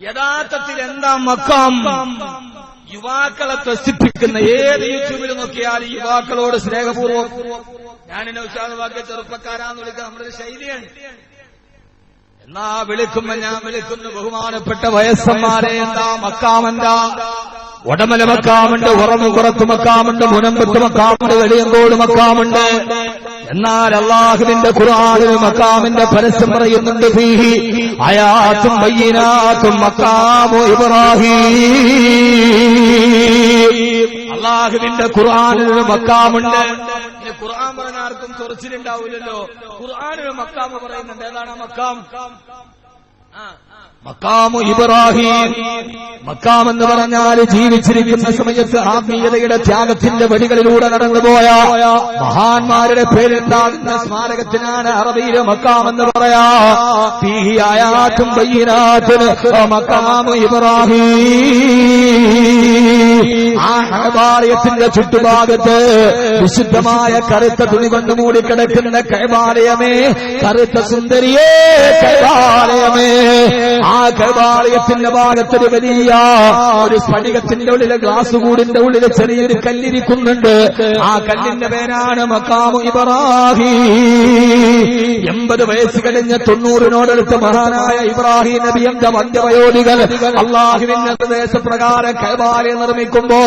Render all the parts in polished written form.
യഥാർത്ഥത്തിൽ എന്താ മക്കാം? യുവാക്കളെ ത്രസിപ്പിക്കുന്ന ഏത് യൂട്യൂബിൽ നോക്കിയാലും യുവാക്കളോട് സ്നേഹപൂർവ്വം ഞാനെന്നെ ഉത്സാഹവാക്യ ചെറുപ്പക്കാരാന്ന് വിളിക്കുക നമ്മുടെ ശൈലിയാണ്. എന്നാ വിളിക്കുമ്പോ ഞാൻ വിളിക്കുന്നു ബഹുമാനപ്പെട്ട വയസ്സന്മാരെ. എന്താ മക്കാമെന്താ? ഉടമല മക്കാമുണ്ട്, ഉറമുകുറത്ത് മക്കാമുണ്ട്, മുനമ്പത്ത് മക്കാമുണ്ട്, വെളിയങ്കോട് മക്കാമുണ്ട്. എന്നാൽ അല്ലാഹുവിന്റെ ഖുർആനിൽ മക്കാമിന്റെ പരസ്യം പറയുന്നുണ്ട്. ഫീഹി ആയാത്തും ബയ്യിനാത്തും മക്കാമു ഇബ്രാഹീം. അല്ലാഹുവിന്റെ ഖുർആനിൽ മക്കാമുണ്ട്. ഖുർആൻ പറഞ്ഞ ആർക്കും ചൊറിച്ചിലുണ്ടാവില്ലല്ലോ. ഖുർആനിൽ മക്കാമ് പറയുന്നുണ്ട്. ഏതാണ് മക്കാം? മക്കാമു ഇബ്രാഹീം. മക്കാം എന്ന് പറഞ്ഞാൽ ജീവിച്ചിരിക്കുന്ന സമയത്ത് ആത്മീയതയുടെ ത്യാഗത്തിന്റെ വഴികളിലൂടെ നടന്നുപോയ മഹാന്മാരുടെ പേരുണ്ടാകുന്ന സ്മാരകത്തിനാണ് അറബിയിലെ മക്കാം എന്ന് പറയാ. ഫീഹി ആയാത്തും ബയ്യിനാത്തുൻ മക്കാമു ഇബ്രാഹീം. ആ കഅബാലയത്തിന്റെ ചുറ്റുഭാഗത്ത് വിശുദ്ധമായ കറുത്ത തുണി കൊണ്ട് മൂടിക്കിടക്കുന്ന കഅബാലയമേ, കറുത്ത സുന്ദരിയേ കഅബാലയമേ. ആ കഅബാലയത്തിന്റെ ഭാഗത്തൊരു വലിയ ഒരു സ്ഫടികത്തിന്റെ ഉള്ളിലെ ഗ്ലാസ് കൂടിന്റെ ഉള്ളിൽ ചെറിയൊരു കല്ലിരിക്കുന്നുണ്ട്. ആ കല്ലിന്റെ പേരാണ് മക്കാമു ഇബ്രാഹീം. 80 വയസ്സ് കഴിഞ്ഞ 90നോടടുത്ത് മഹാനായ ഇബ്രാഹിം നബിയുടെ മധ്യവയോധികൾ അല്ലാഹുവിന്റെ നിർദ്ദേശപ്രകാരം കഅബാലയം നിർമ്മിക്കുമ്പോ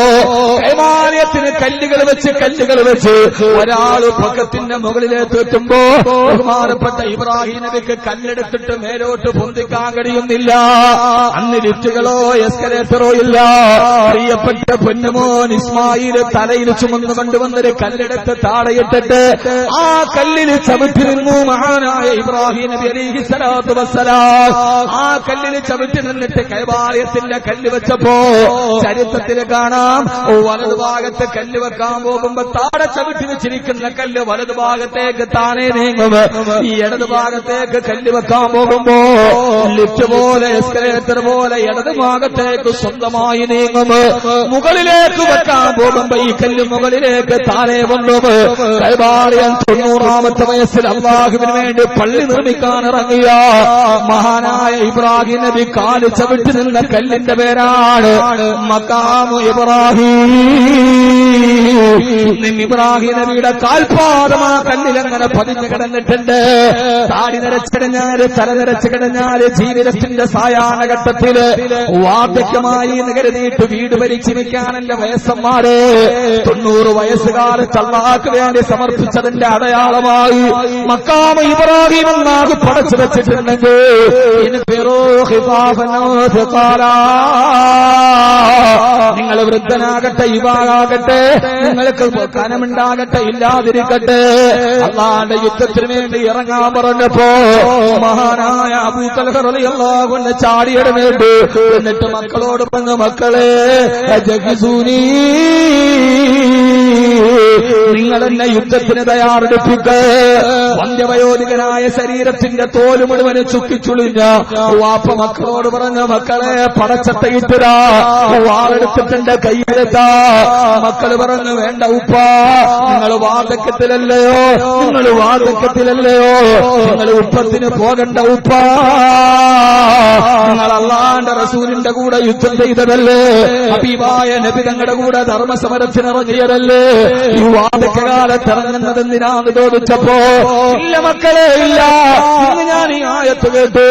കഅബാലയത്തിന് കല്ലുകൾ വെച്ച് ഒരാൾ പക്കത്തിന്റെ മുകളിലേക്ക് എത്തുമ്പോ ബഹുമാനപ്പെട്ട ഇബ്രാഹിം നബിക്ക് കല്ലെടുത്തിട്ട് മേലോട്ട് പൊന്തിക്കാൻ കഴിയുന്നില്ല. അന്ന് ലിഫ്റ്റുകളോ എസ്കലേറ്ററോ ഇല്ല. പ്രിയപ്പെട്ട പൊന്നുമോൻ ഇസ്മായിൽ തലയിൽ ചുമന്നു കൊണ്ടുവന്നൊരു കല്ലെടുത്ത് താഴെയിട്ടിട്ട് ആ കല്ലിൽ ചവിട്ടി നിന്നു മഹാനായ ഇബ്രാഹിം നബി അലൈഹി സ്വലാത്തു വസ്സലാം. ആ കല്ലിൽ ചവിട്ടി നിന്നിട്ട് കഅബാലയത്തിന്റെ കല്ല് വെച്ചപ്പോ ചരിത്രത്തിൽ കാണാം, വലതുഭാഗത്ത് കല്ല് വെക്കാൻ പോകുമ്പോ താഴെ ചവിട്ടി വെച്ചിരിക്കുന്ന കല്ല് വലതുഭാഗത്തേക്ക് താനേ നീങ്ങും. ഈ ഇടതുഭാഗത്തേക്ക് കല്ല് വെക്കാൻ പോകുമ്പോ ലിഫ്റ്റ് പോലെ എസ്കലേറ്റർ പോലെ ഇടതുഭാഗത്തേക്ക് സ്വന്തമായി നീങ്ങും. മുകളിലേക്ക് വെക്കാൻ പോകുമ്പോ ഈ കല്ല് മുകളിലേക്ക് താഴെ കൊണ്ടും. കഅബാലയം 90ാമത്തെ വയസ്സിൽ അല്ലാഹുവിന് വേണ്ടി പള്ളി നിർമ്മിക്കാൻ ഇറങ്ങിയ മഹാനായ ഇബ്രാഹിം നബി കാല് ചവിട്ടി നിന്ന കല്ലിന്റെ പേരാണ് മക്കാമു ഇബ്രാഹീം. ഇബ്രാഹിം നബിയുടെ കാൽപാദം ആ കല്ലിലങ്ങനെ പതിഞ്ഞു കിടന്നിട്ടുണ്ട്. താടി നിരച്ചിടഞ്ഞാല് തല നിരച്ചു കിടഞ്ഞാല് ജീവിതത്തിന്റെ സായാഹ്നഘട്ടത്തില് വാർദ്ധക്യമായി കരുതിയിട്ട് വീട് ഭരിച്ചു വെക്കാനല്ല വയസ്സന്മാരെ 90 വയസ്സുകാലത്ത് അല്ലാഹുവിന് വേണ്ടി സമർപ്പിച്ചതിന്റെ അടയാളമായി മക്കാമു ഇബ്രാഹീം എന്നാകെ പടച്ചു വെച്ചിട്ടുണ്ടെങ്കിൽ നിങ്ങൾ വൃദ്ധനാകട്ടെ യുവാകട്ടെ, നിങ്ങൾക്ക് കനമുണ്ടാകട്ടെ ഇല്ലാതിരിക്കട്ടെ, അല്ലാഹുവിന്റെ യുദ്ധത്തിന് വേണ്ടി ഇറങ്ങാൻ പറഞ്ഞപ്പോ മഹാനായ അബൂ തൽഹ റളിയല്ലാഹു അൻഹു ചാടിയെടുത്ത് എന്നിട്ട് മക്കളോട് പറഞ്ഞു, മക്കളെ ജഗ്സൂനി, നിങ്ങൾ എന്നെ യുദ്ധത്തിന് തയ്യാറെടുപ്പിക്ക്. വന്ധ്യവയോധികനായ ശരീരത്തിന്റെ തോല് മുഴുവന് ചുക്കിച്ചുളിഞ്ഞ വാപ്പ മക്കളോട് പറഞ്ഞ, മക്കളെ പടച്ചട്ടയിട്ടിരാ, വാളെടുത്തിട്ടുണ്ട് കയ്യിലെത്താ. മക്കള് പറഞ്ഞു, വേണ്ട ഉപ്പ, നിങ്ങൾ വാർദ്ധക്യത്തിലല്ലയോ, നിങ്ങൾ ഉപ്പത്തിന് പോകണ്ട ഉപ്പ, നിങ്ങൾ അല്ലാഹുവിന്റെ റസൂലിന്റെ കൂടെ യുദ്ധം ചെയ്തതല്ലേ, ഹബീബായ നബി തങ്ങളുടെ കൂടെ ധർമ്മസമരത്തിനിറങ്ങിയതല്ലേ, ഈ വാർദ്ധക്യകാലത്ത് ഇറങ്ങുന്നതെന്തിനാന്ന് ചോദിച്ചപ്പോ ഇല്ല മക്കളെ ഇല്ല, ഇന്ന് ഞാൻ ഈ ആയത്ത് കേട്ടു,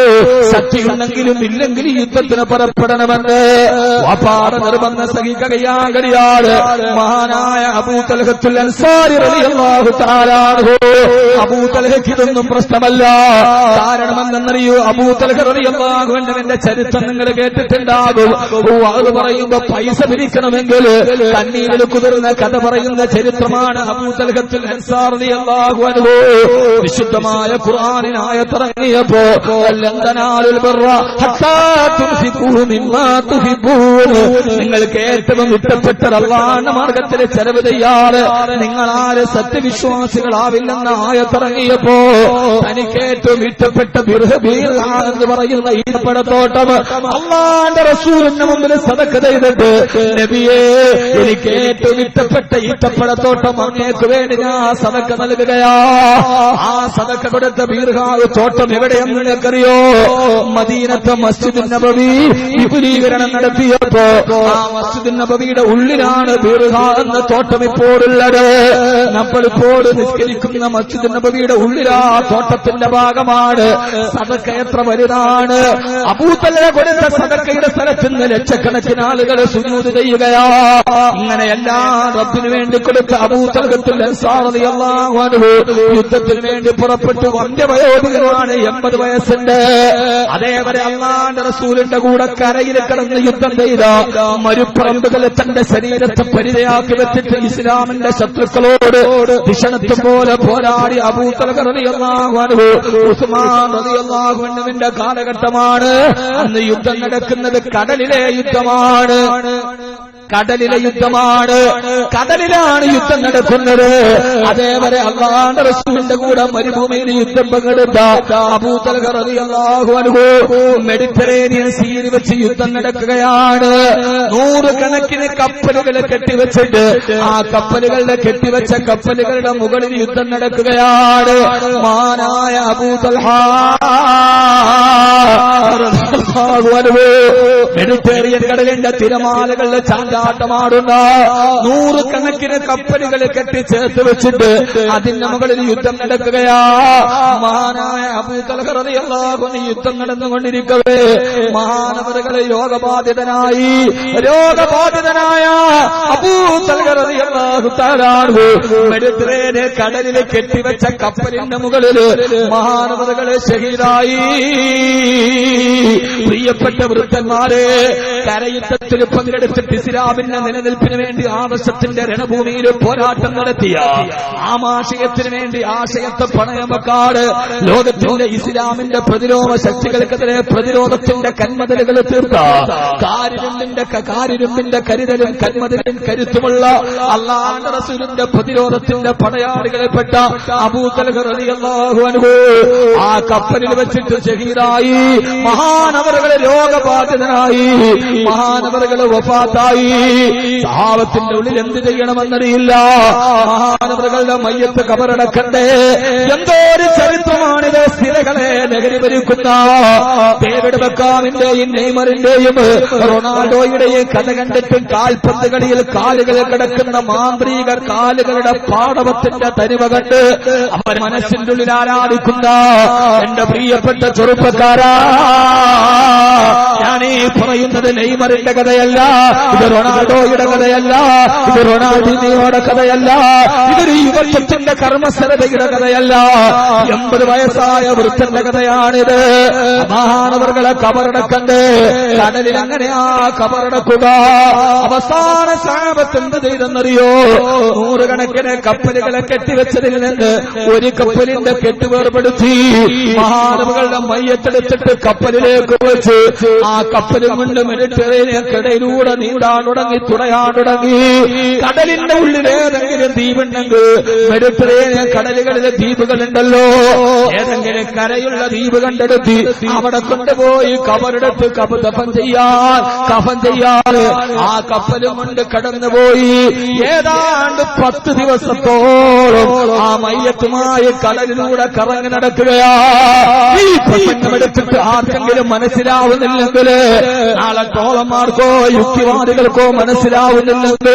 ശക്തിയുണ്ടെങ്കിലും ഇല്ലെങ്കിലും യുദ്ധത്തിന് പുറപ്പെടണമെന്ന് വാപ്പാടെ നിർബന്ധം സഹിക്കുകയാൻ കഴിയാതെ മഹാനായ അബൂ തൽഹത്തുൽ അൻസാരി റളിയല്ലാഹു തആല അൻഹു. അബൂ തൽഹയ്ക്ക് ഇതൊന്നും പ്രശ്നമല്ല. കാരണമെന്നറിയൂ, അബൂ തൽഹ റളിയല്ലാഹു അൻഹുവിന്റെ ചരിത്രം നിങ്ങൾ കേട്ടിട്ടുണ്ടാകും. അത് പറയുമ്പോ പൈസ പിരിക്കണമെങ്കിൽ കണ്ണീരിൽ കുതിർന്ന കഥ പറയുന്ന ചരിത്രമാണ് അബൂ തൽഹത്തുൽ അൻസാരി റളിയല്ലാഹു അൻഹു. വിശുദ്ധമായ ഖുർആനിനായ ഇറങ്ങിയപ്പോ ലൻ തനാലുൽ ബിർറ ഹത്താ തുൻഫിഖൂ മിമ്മാ തുഹിബ്ബൂൻ, നിങ്ങൾക്ക് ഏറ്റവും ഇഷ്ടപ്പെട്ട അല്ലാഹുവിന്റെ മാർഗ്ഗത്തിൽ ചെലവ് ചെയ്യാറ് നിങ്ങളാര് സത്യവിശ്വാസികളാവില്ലെന്ന ആയത്തിറങ്ങിയപ്പോ തനിക്ക് ഏറ്റവും ഇഷ്ടപ്പെട്ട എന്ന് പറയുന്ന ഈത്തപ്പഴത്തോട്ടം അള്ളാന്റെ റസൂലിന്റെ മുമ്പിൽ സദഖ ചെയ്തിട്ട് നബിയേ എനിക്ക് ഏറ്റവും ഇഷ്ടപ്പെട്ട ഈത്തപ്പഴത്തോട്ടം അങ്ങേക്ക് വേണ്ടി ഞാൻ സദഖ നൽകുകയാ. ആ സദഖ കൊടുത്ത ബീർഹാവ് തോട്ടം എവിടെയെന്ന് നിങ്ങൾക്കറിയോ? മദീനത്തെ മസ്ജിദുൻ നബവി വിപുലീകരണം നടത്തിയപ്പോ ആ മസ്ജിദുൻ നബവിയുടെ ഉള്ളിലാണ് ബീർഹാ എന്ന തോട്ടം ഇപ്പോഴുള്ളത്. നമ്മളിപ്പോൾ നിസ്കരിക്കുന്ന മസ്ജിദുൻ നബവിയുടെ ഉള്ളിലാ തോട്ടത്തിന്റെ ഭാഗമാണ്. സദഖ എത്ര വലുതാണ്! അബൂതൽഹ കൊടുത്ത സദഖയുടെ സ്ഥലത്ത് നിന്ന് ലക്ഷക്കണക്കിന് ആളുകൾ സുജൂദ് ചെയ്യുകയാ. ഇങ്ങനെയെല്ലാം റബ്ബിന് വേണ്ടി കൊടുത്ത അബൂതൽഹത്തുൽ അൻസാർ റളിയല്ലാഹു അൻഹു യുദ്ധത്തിന് വേണ്ടി പുറപ്പെട്ടു. വന്ധ്യവയോധികനാണ്, 80 വയസ്സുണ്ട്. അതേവരെ അല്ലാഹുവിന്റെ റസൂലിന്റെ കൂടെ കരയിൽ കിടന്ന് യുദ്ധം ചെയ്ത മരുപ്പറമ്പുകൾ തന്റെ ശരീരത്തെ പരിചയാക്കി വെച്ചിട്ട് ഇസ്ലാമിന്റെ ശത്രുക്കളോട് ഭീഷണത്വം പോലെ പോരാടി അബൂതൽഹ റളിയല്ലാഹു അൻഹു. ഉസ്മാൻ റളിയല്ലാഹു അൻഹുവിന്റെ കാലഘട്ടമാണ്. അന്ന് യുദ്ധം നടക്കുന്നത് കടലിലെ യുദ്ധമാണ്. കടലിലെ യുദ്ധമാണ്. കടലിലാണ് യുദ്ധം നടക്കുന്നത്. അതേവരെ അല്ലാഹുവിന്റെ റസൂലിന്റെ കൂടെ മരുഭൂമിയിൽ യുദ്ധം പങ്കെടുത്ത അബൂതൽഹ റളിയല്ലാഹു അൻഹു മെഡിറ്ററേനിയൻ സീയിൽ വെച്ച് യുദ്ധം നടക്കുകയാണ്. 100 കണക്കിന് കപ്പലുകൾ കെട്ടിവെച്ചിട്ട് ആ കപ്പലുകളുടെ കെട്ടിവെച്ച കപ്പലുകളുടെ മുകളിൽ യുദ്ധം നടക്കുകയാണ്. മഹാനായ അബൂതൽഹ റളിയല്ലാഹു അൻഹു മെഡിറ്ററേനിയൻ കടലിന്റെ തിരമാലകളുടെ ചാഞ്ചാട്ടമാടുന്ന 100 കണക്കിന് കപ്പലുകൾ കെട്ടിച്ചേർത്ത് വെച്ചിട്ട് അതിന്റെ മുകളിൽ യുദ്ധം നടക്കുകയാ. മഹാനായ അബൂതൽഹ റളിയല്ലാഹു അൻഹു യുദ്ധം നടന്നുകൊണ്ടിരിക്കവേ മഹാനവറുകളെ രോഗബാധിതനായ അബൂതൽഹ റളിയല്ലാഹു തആല മെഡിറ്ററേനിയൻ കടലിൽ കെട്ടിവെച്ച കപ്പലിന്റെ മുകളിൽ മഹാനവറുകളെ ഷഹീദായി. പ്രിയപ്പെട്ട വൃദ്ധന്മാരെ, കരയുദ്ധത്തിൽ പങ്കെടുത്തിട്ട് ഇസ്ലാമിന്റെ നിലനിൽപ്പിന് വേണ്ടി ആവശ്യത്തിന്റെ രണഭൂമിയിൽ പോരാട്ടം നടത്തിയ ആമാശയത്തിന് വേണ്ടി ആശയത്തെ പണയമക്കാട് ലോകത്തിന്റെ ഇസ്ലാമിന്റെ പ്രതിരോധ ശക്തികൾക്കെതിരെ പ്രതിരോധത്തിന്റെ കന്മതിലുകൾ തീർത്ത കാരിരുമ്പിന്റെ കരുതലും കന്മതിലും കരുത്തുമുള്ള അല്ലാഹുവിന്റെ റസൂലിന്റെ പ്രതിരോധത്തിന്റെ പടയാളികളിൽപ്പെട്ട അബൂതൽഹ റളിയല്ലാഹു അൻഹു ആ കപ്പലിൽ വെച്ചിട്ട് ഷഹീദായി. മഹാനവറുകളെ രോഗബാധിതനായി, മഹാനവറുകളെ വഫാത്തായി. സഹാബത്തിന്റെ ഉള്ളിൽ എന്ത് ചെയ്യണമെന്നറിയില്ല. മഹാനവറുകളുടെ മയ്യത്ത് കബറടക്കണ്ടേ. എന്തോ ഒരു ചരിത്രമാണിത്. സ്ഥിരകളെ നഗരി ഭരിക്കുന്ന ഡേവിഡ് ബെക്കാമിന്റെയും നെയ്മറിന്റെയും റൊണാൾഡോയുടെയും കഥ കണ്ടിട്ടും കാൽപന്ത് കളിയിൽ കാലുകൾ കിടക്കുന്ന മാന്ത്രിക കാലുകളുടെ പാടവത്തിന്റെ തനിമ കണ്ട് അവർ മനസ്സിന്റെ ഉള്ളിൽ ആരാധിക്കുന്ന എന്റെ പ്രിയപ്പെട്ട ചെറുപ്പക്കാരാ, ഞാനീ പറയുന്നത് നെയ്മറിന്റെ കഥയല്ല, ഇത് റൊണാൾഡോയുടെ കഥയല്ല, ഇത് റൊണാൾഡിനിയോയുടെ കഥയല്ല, ഇതൊരു യുവത്വത്തിന്റെ കർമ്മസ്ഥലതയുടെ കഥയല്ല. 80 വയസ്സായ വൃദ്ധന്റെ കഥയാണിത്. മഹാനവറുകളെ കബറടക്കണ്ടേ. കടലിൽ അങ്ങനെയാ കബറടക്കുക. അവസാന സഹാബത്ത് എന്ത് ചെയ്തെന്നറിയോ? 100 കണക്കിന് കപ്പലുകളെ കെട്ടിവെച്ചതിൽ നിന്ന് ഒരു കപ്പലിന്റെ കെട്ടുവേർപ്പെടുത്തി മഹാനവറുകളുടെ മയ്യത്തെടുത്തിട്ട് കപ്പലിലേക്ക് വെച്ച് ആ കപ്പലിൽ കൊണ്ട് മെഡിറ്ററേനിയൻ കടലിലൂടെ നീടാൻ തുടങ്ങി, തുറയാൻ തുടങ്ങി. കടലിന്റെ ഉള്ളിൽ ഏതെങ്കിലും ദ്വീപുണ്ടെങ്കിൽ മെഡിറ്ററേനിയൻ കടലുകളിലെ ദ്വീപുകളുണ്ടല്ലോ, ഏതെങ്കിലും കരയുള്ള ദ്വീപ് കണ്ടെടുത്തി അവിടെ കൊണ്ടുപോയി കബറെടുത്ത് കഫൻ ചെയ്യാൻ ആ കപ്പലും കൊണ്ട് കടന്നുപോയി. ഏതാണ്ട് 10 ദിവസത്തോളം ആ മയ്യത്തുമായി കടലിലൂടെ കറങ്ങി നടക്കുകയാ. ഈ പ്രസംഗമെടുത്തിട്ട് ആർക്കെങ്കിലും മനസ്സിലാവുന്നില്ലെങ്കിൽ, നാളെ ടോളന്മാർക്കോ യുക്തിവാദികൾക്കോ മനസ്സിലാവുന്നില്ലെങ്കിൽ,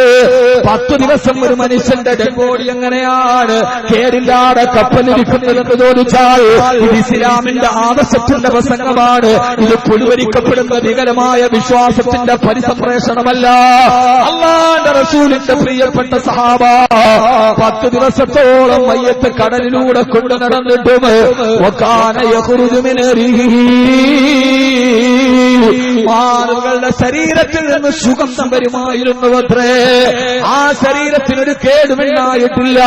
10 ദിവസം ഒരു മനുഷ്യന്റെ ഡെഡ് ബോഡി എങ്ങനെയാണ് കേടില്ലാതെ കപ്പലിരിക്കുന്നതെന്ന് ചോദിച്ചാൽ ഇത് ഇസ്ലാമിന്റെ ആദർശത്തിന്റെ പ്രസംഗമാണ്. ഇത് പുലുവരിക്കപ്പെടുന്ന വികലമായ വിശ്വാസത്തിന്റെ പരിസംപ്രേഷണമല്ല. അല്ലാഹുവിന്റെ റസൂലിന്റെ പ്രിയപ്പെട്ട സഹാബ 10 ദിവസത്തോളം മയ്യത്ത് കടലിലൂടെ കൊണ്ടു നടന്നിട്ടും വകാന യഖ്റുജു മിൻ റിഹിഹി, ആളുകളുടെ ശരീരത്തിൽ നിന്ന് സുഗന്ധം വരുമായിരുന്നു അത്രേ. ആ ശരീരത്തിനൊരു കേടുമില്ലായിട്ടില്ല.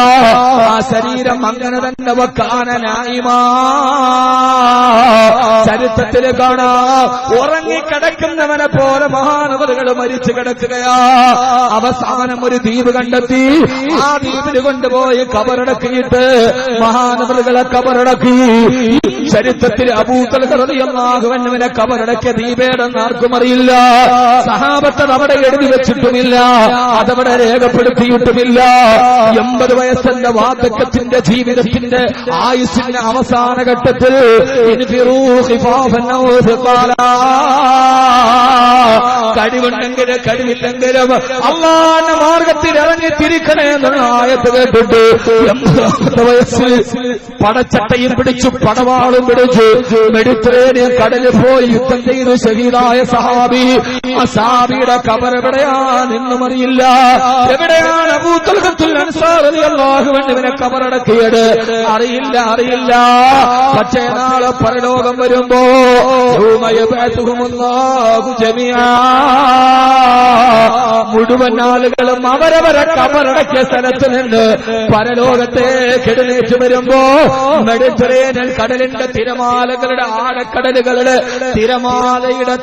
ആ ശരീരം അങ്ങനെ തന്നെ വകാന നായിമാ. ചരിത്രത്തിൽ കാണാം, ഉറങ്ങിക്കിടക്കുന്നവനെ പോലെ മഹാനവറുകൾ മരിച്ചു കിടക്കുകയാ. അവസാനം ഒരു ദ്വീപ് കണ്ടെത്തി. ആ ദ്വീപിൽ കൊണ്ടുപോയി കബറടക്കിയിട്ട് മഹാനവറുകളെ കബറടക്കി. ചരിത്രത്തിൽ അബൂതൽഹ റളിയല്ലാഹു അൻഹുവിനെ കബറടക്കിയ ദ്വീപ് പിന്നീടെന്ന് ആർക്കും അറിയില്ല. സഹാബത്ത് അവിടെ എഴുതി വെച്ചിട്ടുമില്ല, അതവിടെ രേഖപ്പെടുത്തിയിട്ടുമില്ല. 80 വയസ്സിന്റെ വാർദ്ധക്യത്തിന്റെ ജീവിതത്തിന്റെ ആയുസ്സിന്റെ അവസാന ഘട്ടത്തിൽ കഴിവുണ്ടെങ്കിലും കഴിവില്ലെങ്കിലും അള്ളാന്റെ മാർഗത്തിൽ ഇറങ്ങി തിരിക്കണേ എന്നുള്ള ആയത്ത് കേട്ടിട്ട് 80 വയസ്സിൽ പടച്ചട്ടയും പിടിച്ചു പടവാളും പിടിച്ചു മെഡിറ്ററേനിയൻ കടലിൽ പോയി യുദ്ധം ചെയ്ത് ഷഹീദായ സഹാബി. ആ സഹാബിയുടെ ഖബർ എവിടെയാണെന്നും അറിയില്ല, എവിടെയാണ് അബൂ തൽഹത്തുൽ അൻസാരി റളിയല്ലാഹു അൻഹുവിനെ ഖബറടക്കിയത് അറിയില്ല. പക്ഷേ നാളെ പരലോകം വരുമ്പോ മുഴുവൻ ആളുകളും അവരവരെ ഖബറടക്കിയ സ്ഥലത്ത് നിന്ന് പരലോകത്തേക്ക് എഴുന്നേറ്റ് വരുമ്പോ മെഡിറ്ററേനിയൻ കടലിന്റെ തിരമാലകളുടെ ആഴക്കടലുകളുടെ തിരമാലയുടെ